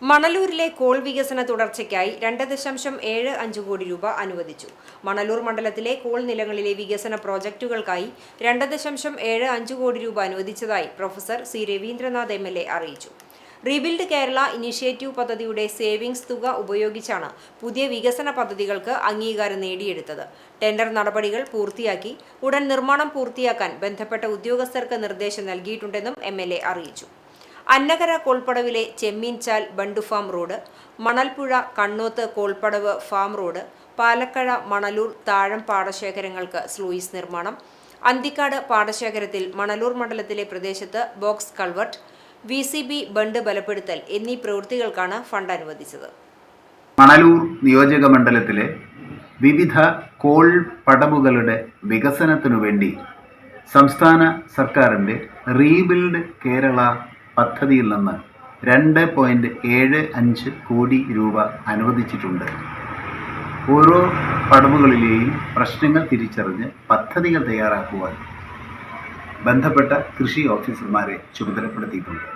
മണലൂരിലെ call വികസന തുടർച്ചയ്ക്കായി 2.75 കോടി രൂപ അനുവദിച്ചു. മണലൂർ മണ്ഡലത്തിലെ കോൾ നിലങ്ങളിലെ വികസന പ്രോജക്റ്റുകൾക്കായി 2.75 കോടി രൂപ അനുവദിച്ചതായി പ്രൊഫസർ സി രവീന്ദ്രനാഥ് MLA അറിയിച്ചു. റീബിൽഡ് കേരള ഇനീഷ്യേറ്റീവ് പദ്ധതിയുടെ സേവിംഗ്സ് തുക ഉപയോഗിച്ചാണ് പുതിയ വികസന പദ്ധതികൾക്ക് അംഗീകാരം നേടിയെടുത്തത്. ടെൻഡർ നടപടികൾ പൂർത്തിയാക്കി ഉടൻ നിർമ്മാണം പൂർത്തിയാക്കാൻ ബന്ധപ്പെട്ട ഉദ്യോഗസ്ഥർക്ക് നിർദ്ദേശം നൽകിയിട്ടുണ്ടെന്നും MLA അറിയിച്ചു. അന്നകര കോൾപ്പടവിലെ Chemmeenchal bund farm road, Manalppuzha Kannoth Kolpadavu farm road, Palakkazha Manalur Thazham പാടശേഖരങ്ങൾക്ക് സ്ലൂയിസ് നിർമ്മാണം, അന്തിക്കാട് പാടശേഖരത്തിൽ മണലൂർ മണ്ഡലത്തിലെ പ്രദേശത്ത് ബോക്സ് കൾവർട്ട്, VCB ബണ്ട് ബലപ്പെടുത്തൽ എന്നീ പ്രവൃത്തികൾക്കാണ് ഫണ്ട് അനുവദിച്ചത്. മണലൂർ നിയോജക മണ്ഡലത്തിലെ വിവിധ കോൾ പടവുകളുടെ വികസനത്തിനു വേണ്ടി സംസ്ഥാന സർക്കാരിൻ്റെ റീബിൽഡ് കേരള പദ്ധതിയിൽ നിന്ന് 2.75 കോടി രൂപ അനുവദിച്ചിട്ടുണ്ട്. ഓരോ പടവുകളിലെയും പ്രശ്നങ്ങൾ തിരിച്ചറിഞ്ഞ് പദ്ധതികൾ തയ്യാറാക്കുവാൻ ബന്ധപ്പെട്ട കൃഷി ഓഫീസർമാരെ ചുമതലപ്പെടുത്തിയിട്ടുണ്ട്.